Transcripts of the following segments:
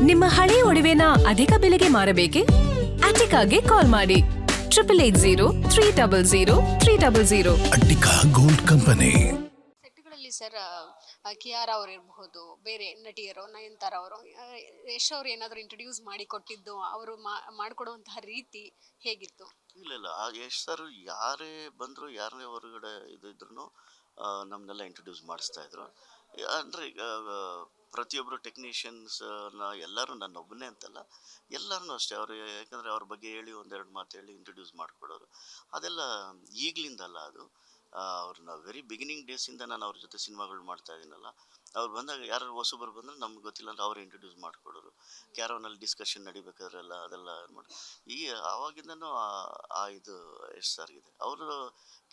ನಿಮ್ಮ ಹಳೆಯ ಒಡವೆನ ಅಧಿಕ ಬೆಲೆಗೆ ಮಾರಬೇಕೆ? ಅಟಿಕಾಗೆ ಕಾಲ್ ಮಾಡಿ 8803000300. Attica gold company. ಸೆಟ್ಗಳಲ್ಲಿ ಸರ್ ಕಿಯಾರಾ ಅವ್ರು ಇರಬಹುದು, ಬೇರೆ ನಟಿಯರು, ನಯನತಾರ ಅವರು, ಯಶ್ ಅವ್ರು ಏನಾದರೂ ಇಂಟ್ರೊಡ್ಯೂಸ್ ಮಾಡಿ ಕೊಟ್ಟಿದ್ದು, ಅವರು ಮಾಡಿಕೊಡುವಂತಹ ರೀತಿ ಹೇಗಿತ್ತು? ಇಲ್ಲ ಆ ಯಶ್ ಸರ್ ಯಾರೇ ಬಂದರು, ಯಾರೇ ಹೊರಗಡೆ ಇದ್ರು ನಮ್ಮನ್ನೆಲ್ಲ ಇಂಟ್ರೊಡ್ಯೂಸ್ ಮಾಡಿಸ್ತಾ ಇದ್ರು. ಅಂದರೆ ಈಗ ಪ್ರತಿಯೊಬ್ಬರು ಟೆಕ್ನಿಷಿಯನ್ಸ್ನ ಎಲ್ಲರೂ ನನ್ನೊಬ್ಬನೇ ಅಂತಲ್ಲ, ಎಲ್ಲರೂ ಅಷ್ಟೇ. ಅವರು ಯಾಕಂದರೆ ಅವ್ರ ಬಗ್ಗೆ ಹೇಳಿ ಒಂದೆರಡು ಮಾತು ಹೇಳಿ ಇಂಟ್ರೊಡ್ಯೂಸ್ ಮಾಡಿಕೊಡೋರು. ಅದೆಲ್ಲ ಈಗಲಿಂದಲ್ಲ, ಅದು ಅವ್ರನ್ನ ವೆರಿ ಬಿಗಿನಿಂಗ್ ಡೇಸಿಂದ ನಾನು ಅವ್ರ ಜೊತೆ ಸಿನಿಮಾಗಳು ಮಾಡ್ತಾ ಇದ್ದೀನಲ್ಲ. ಅವ್ರು ಬಂದಾಗ ಯಾರು ಹೊಸಬರು ಬಂದರೆ ನಮ್ಗೆ ಗೊತ್ತಿಲ್ಲ ಅಂತ ಅವ್ರು ಇಂಟ್ರೊಡ್ಯೂಸ್ ಮಾಡಿಕೊಡೋರು. ಕ್ಯಾರವನಲ್ಲಿ ಡಿಸ್ಕಷನ್ ನಡಿಬೇಕಾದ್ರೆಲ್ಲ ಅದೆಲ್ಲ ಮಾಡಿ ಈ ಆವಾಗಿಂದನೂ ಇದು ಎಷ್ಟು ಸಾರಿಗಿದೆ. ಅವರು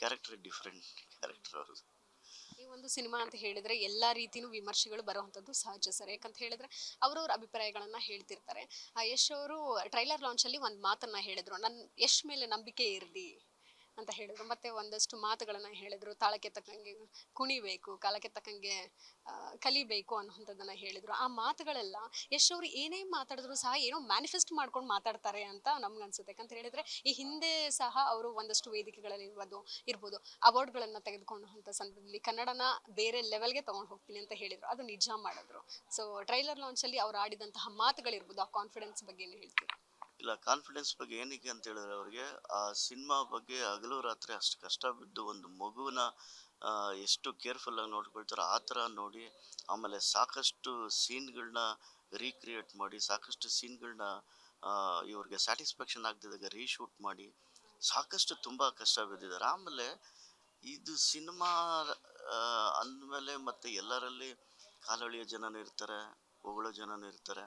ಕ್ಯಾರೆಕ್ಟರ್ ಡಿಫ್ರೆಂಟ್ ಕ್ಯಾರೆಕ್ಟರ್ ಅವ್ರದ್ದು. ಈ ಒಂದು ಸಿನಿಮಾ ಅಂತ ಹೇಳಿದ್ರೆ ಎಲ್ಲಾ ರೀತಿನೂ ವಿಮರ್ಶೆಗಳು ಬರುವಂಥದ್ದು ಸಹಜ ಸರ್. ಯಾಕಂತ ಹೇಳಿದ್ರೆ ಅವ್ರವ್ರ ಅಭಿಪ್ರಾಯಗಳನ್ನ ಹೇಳ್ತಿರ್ತಾರೆ. ಯಶ್ ಅವರು ಟ್ರೈಲರ್ ಲಾಂಚ್ ಅಲ್ಲಿ ಒಂದು ಮಾತನ್ನ ಹೇಳಿದ್ರು, ಯಶ್ ಮೇಲೆ ನಂಬಿಕೆ ಇರಲಿ ಅಂತ ಹೇಳಿದ್ರು. ಮತ್ತೆ ಒಂದಷ್ಟು ಮಾತುಗಳನ್ನ ಹೇಳಿದ್ರು, ತಾಳಕ್ಕೆ ತಕ್ಕಂಗೆ ಕುಣಿಬೇಕು, ಕಾಲಕ್ಕೆ ತಕ್ಕಂಗೆ ಕಲಿಬೇಕು ಅನ್ನುವಂಥದ್ದನ್ನ ಹೇಳಿದ್ರು. ಆ ಮಾತುಗಳೆಲ್ಲ ಯಶ್ ಅವರು ಏನೇ ಮಾತಾಡಿದ್ರು ಸಹ ಏನೋ ಮ್ಯಾನಿಫೆಸ್ಟ್ ಮಾಡ್ಕೊಂಡು ಮಾತಾಡ್ತಾರೆ ಅಂತ ನಮ್ಗನ್ಸುತ್ತೆ. ಯಾಕಂತ ಹೇಳಿದ್ರೆ ಈ ಹಿಂದೆ ಸಹ ಅವರು ಒಂದಷ್ಟು ವೇದಿಕೆಗಳಲ್ಲಿ ಇರ್ಬೋದು ಅವಾರ್ಡ್ಗಳನ್ನ ತೆಗೆದುಕೊಂಡಂಥ ಸಂದರ್ಭದಲ್ಲಿ ಕನ್ನಡನ ಬೇರೆ ಲೆವೆಲ್ಗೆ ತಗೊಂಡು ಹೋಗ್ತೀನಿ ಅಂತ ಹೇಳಿದ್ರು. ಅದು ನಿಜ ಮಾಡಿದ್ರು. ಸೊ ಟ್ರೈಲರ್ ಲಾಂಚಲ್ಲಿ ಅವ್ರು ಆಡಿದಂತಹ ಮಾತುಗಳಿರ್ಬೋದು, ಆ ಕಾನ್ಫಿಡೆನ್ಸ್ ಬಗ್ಗೆ ಏನು ಹೇಳ್ತೀವಿ? ಇಲ್ಲ, ಕಾನ್ಫಿಡೆನ್ಸ್ ಬಗ್ಗೆ ಏನಕ್ಕೆ ಅಂತ ಹೇಳಿದ್ರೆ, ಅವ್ರಿಗೆ ಆ ಸಿನಿಮಾ ಬಗ್ಗೆ ಹಗಲು ರಾತ್ರಿ ಅಷ್ಟು ಕಷ್ಟ ಬಿದ್ದು ಒಂದು ಮಗುವನ್ನ ಎಷ್ಟು ಕೇರ್ಫುಲ್ಲಾಗಿ ನೋಡ್ಕೊಳ್ತಾರೋ ಆ ಥರ ನೋಡಿ, ಆಮೇಲೆ ಸಾಕಷ್ಟು ಸೀನ್ಗಳನ್ನ ರೀಕ್ರಿಯೇಟ್ ಮಾಡಿ, ಸಾಕಷ್ಟು ಸೀನ್ಗಳನ್ನ ಇವ್ರಿಗೆ ಸ್ಯಾಟಿಸ್ಫ್ಯಾಕ್ಷನ್ ಆಗದಿದ್ದಾಗ ರೀಶೂಟ್ ಮಾಡಿ ಸಾಕಷ್ಟು ತುಂಬ ಕಷ್ಟ ಬಿದ್ದಿದ್ದಾರೆ. ಆಮೇಲೆ ಇದು ಸಿನಿಮಾ ಅಂದಮೇಲೆ ಮತ್ತೆ ಎಲ್ಲರಲ್ಲಿ ಕಾಲೊಳಿಯೋ ಜನನೂ ಇರ್ತಾರೆ, ಹೊಗಳೋ ಜನನೂ ಇರ್ತಾರೆ.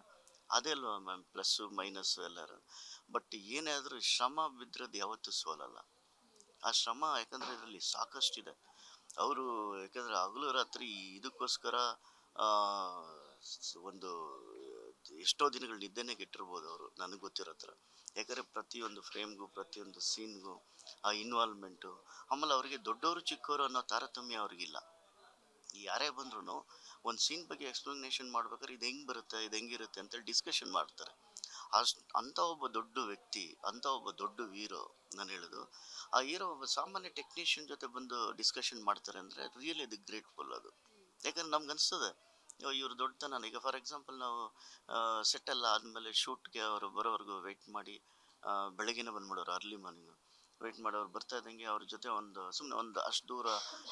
ಅದೇ ಅಲ್ವಾ ಮ್ಯಾಮ್ ಪ್ಲಸ್ಸು ಮೈನಸ್ಸು ಎಲ್ಲರೂ. ಬಟ್ ಏನೇ ಆದರೂ ಶ್ರಮ ಬಿದ್ದಿರೋದು ಯಾವತ್ತೂ ಸೋಲಲ್ಲ. ಆ ಶ್ರಮ ಯಾಕಂದರೆ ಇದರಲ್ಲಿ ಸಾಕಷ್ಟಿದೆ. ಅವರು ಯಾಕಂದರೆ ಹಗಲು ರಾತ್ರಿ ಇದಕ್ಕೋಸ್ಕರ ಒಂದು ಎಷ್ಟೋ ದಿನಗಳು ನಿದ್ದೆನೇ ಕೆಟ್ಟಿರ್ಬೋದು ಅವರು, ನನಗೆ ಗೊತ್ತಿರೋ ಥರ. ಯಾಕಂದರೆ ಪ್ರತಿಯೊಂದು ಫ್ರೇಮ್ಗೂ ಪ್ರತಿಯೊಂದು ಸೀನ್ಗೂ ಆ ಇನ್ವಾಲ್ವ್ಮೆಂಟು, ಆಮೇಲೆ ಅವರಿಗೆ ದೊಡ್ಡವರು ಚಿಕ್ಕವರು ಅನ್ನೋ ತಾರತಮ್ಯ ಅವ್ರಿಗಿಲ್ಲ. ಯಾರೇ ಬಂದ್ರೂ ಒಂದು ಸೀನ್ ಬಗ್ಗೆ ಎಕ್ಸ್ಪ್ಲನೇಷನ್ ಮಾಡ್ಬೇಕಾದ್ರೆ ಇದು ಹೆಂಗೆ ಬರುತ್ತೆ, ಇದು ಹೆಂಗಿರುತ್ತೆ ಅಂತೇಳಿ ಡಿಸ್ಕಷನ್ ಮಾಡ್ತಾರೆ. ಅಂಥ ಒಬ್ಬ ದೊಡ್ಡ ವ್ಯಕ್ತಿ, ಅಂಥ ಒಬ್ಬ ದೊಡ್ಡ ಹೀರೋ, ನಾನು ಹೇಳೋದು ಆ ಹೀರೋ ಒಬ್ಬ ಸಾಮಾನ್ಯ ಟೆಕ್ನಿಷಿಯನ್ ಜೊತೆ ಬಂದು ಡಿಸ್ಕಷನ್ ಮಾಡ್ತಾರೆ ಅಂದರೆ ರಿಯಲಿ ಅದು ಗ್ರೇಟ್ಫುಲ್. ಅದು ಯಾಕಂದ್ರೆ ನಮ್ಗೆ ಅನಿಸ್ತದೆ ಇವ್ರು ದೊಡ್ಡತನ. ಈಗ ಫಾರ್ ಎಕ್ಸಾಂಪಲ್ ನಾವು ಸೆಟ್ಟೆಲ್ಲ ಆದಮೇಲೆ ಶೂಟ್ಗೆ ಅವರು ಬರೋವರೆಗೂ ವೆಯ್ಟ್ ಮಾಡಿ, ಬೆಳಗ್ಗೆನೇ ಬಂದ್ಬಿಡೋರು, ಅರ್ಲಿ ಮಾರ್ನಿಂಗು ವೆಯ್ಟ್ ಮಾಡೋರು. ಬರ್ತಾ ಇದ್ದಂಗೆ ಅವ್ರ ಜೊತೆ ಸುಮ್ಮನೆ ಒಂದು ಅಷ್ಟು ದೂರ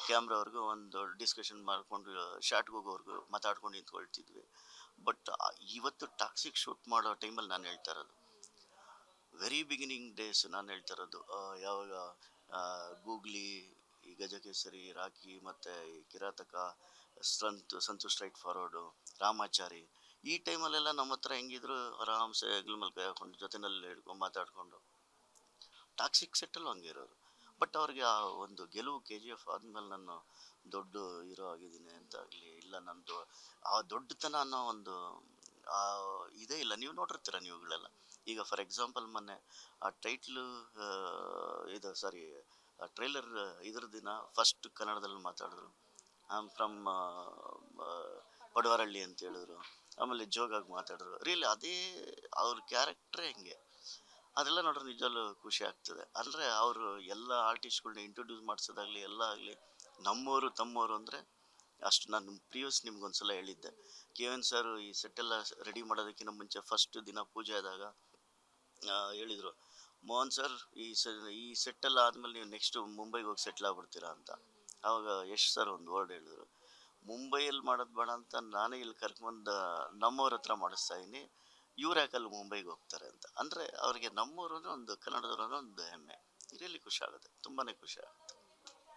ಕ್ಯಾಮ್ರಾವರೆಗೂ ಒಂದು ಡಿಸ್ಕಷನ್ ಮಾಡಿಕೊಂಡು ಶಾರ್ಟ್ಗೆ ಹೋಗೋವರೆಗೂ ಮಾತಾಡ್ಕೊಂಡು ನಿಂತ್ಕೊಳ್ತಿದ್ವಿ. ಬಟ್ ಇವತ್ತು ಟಾಕ್ಸಿಕ್ ಶೂಟ್ ಮಾಡೋ ಟೈಮಲ್ಲಿ ನಾನು ಹೇಳ್ತಾ ಇರೋದು, ವೆರಿ ಬಿಗಿನಿಂಗ್ ಡೇಸ್ ನಾನು ಹೇಳ್ತಾ ಇರೋದು, ಯಾವಾಗ ಗೂಗ್ಲಿ, ಈ ಗಜಕೇಸರಿ, ರಾಕಿ ಮತ್ತು ಈ ಕಿರಾತಕ, ಸಂತು ಸ್ಟ್ರೈಟ್ ಫಾರ್ವರ್ಡು, ರಾಮಾಚಾರಿ, ಈ ಟೈಮಲ್ಲೆಲ್ಲ ನಮ್ಮ ಹತ್ರ ಹೆಂಗಿದ್ರು ಆರಾಮ್ಸೆ ಹೆಗ್ಲ ಮೇಲೆ ಕೈ ಹಾಕೊಂಡು ಜೊತೆನಲ್ಲಿ ಹಿಡ್ಕೊಂಡು ಮಾತಾಡಿಕೊಂಡು ಟಾಕ್ಸಿಕ್ ಸೆಟ್ಟಲ್ಲೂ ಹಂಗೆ ಇರೋರು. ಬಟ್ ಅವ್ರಿಗೆ ಆ ಒಂದು ಗೆಲುವು KGF ಆದಮೇಲೆ ನಾನು ದೊಡ್ಡ ಹೀರೋ ಆಗಿದ್ದೀನಿ ಅಂತಾಗಲಿ, ಇಲ್ಲ ನಂದು ಆ ದೊಡ್ಡತನ ಅನ್ನೋ ಒಂದು ಇದೇ ಇಲ್ಲ. ನೀವು ನೋಡಿರ್ತೀರ ನೀವುಗಳೆಲ್ಲ. ಈಗ ಫಾರ್ ಎಕ್ಸಾಂಪಲ್ ಮೊನ್ನೆ ಆ ಟೈಟ್ಲು ಇದು ಸಾರಿ ಟ್ರೈಲರ್ ಇದ್ರ ದಿನ ಫಸ್ಟ್ ಕನ್ನಡದಲ್ಲಿ ಮಾತಾಡಿದ್ರು, ಫ್ರಮ್ ಪಡವರಳ್ಳಿ ಅಂತ ಹೇಳಿದ್ರು. ಆಮೇಲೆ ಜೋಗಾಗಿ ಮಾತಾಡಿದ್ರು. ರಿಯಲಿ ಅದೇ ಅವ್ರ ಕ್ಯಾರೆಕ್ಟ್ರೇ ಹೆಂಗೆ, ಅದೆಲ್ಲ ನೋಡ್ರೆ ನಿಜವಲ್ಲೂ ಖುಷಿ ಆಗ್ತದೆ. ಅಂದರೆ ಅವರು ಎಲ್ಲ ಆರ್ಟಿಸ್ಟ್ಗಳನ್ನ ಇಂಟ್ರೊಡ್ಯೂಸ್ ಮಾಡಿಸೋದಾಗಲಿ ಎಲ್ಲ ಆಗಲಿ ನಮ್ಮವರು ತಮ್ಮವರು ಅಂದರೆ ಅಷ್ಟು. ನಾನು ಪ್ರಿವಿಯಸ್ ನಿಮ್ಗೊಂದ್ಸಲ ಹೇಳಿದ್ದೆ, KN ಸರ್ ಈ ಸೆಟ್ಟೆಲ್ಲ ರೆಡಿ ಮಾಡೋದಕ್ಕಿಂತ ಮುಂಚೆ ಫಸ್ಟ್ ದಿನ ಪೂಜೆ ಆದಾಗ ಹೇಳಿದರು, ಮೋಹನ್ ಸರ್ ಈ ಸೆಟ್ಟೆಲ್ಲ ಆದಮೇಲೆ ನೀವು ನೆಕ್ಸ್ಟು ಮುಂಬೈಗೆ ಹೋಗಿ ಸೆಟ್ಲ್ ಆಗ್ಬಿಡ್ತೀರಾ ಅಂತ. ಆವಾಗ ಯಶ್ ಸರ್ ಒಂದು ವರ್ಡ್ ಹೇಳಿದ್ರು, ಮುಂಬೈಯಲ್ಲಿ ಮಾಡೋದು ಬೇಡ ಅಂತ ನಾನೇ ಇಲ್ಲಿ ಕರ್ಕೊಂಡು ನಮ್ಮವ್ರ ಹತ್ರ ಮಾಡಿಸ್ತಾ ಇದ್ದೀನಿ, ಇವ್ರು ಯಾಕಲ್ಲಿ ಮುಂಬೈಗೆ ಹೋಗ್ತಾರೆ ಅಂತ. ಅಂದರೆ ಅವ್ರಿಗೆ ನಮ್ಮೂರು ಅಂದರೆ ಒಂದು ಕನ್ನಡದವ್ರು ಅಂದರೆ ಒಂದು ಹೆಮ್ಮೆ. ರಿಯಲಿ ಖುಷಿ ಆಗುತ್ತೆ, ತುಂಬಾ ಖುಷಿ ಆಗುತ್ತೆ.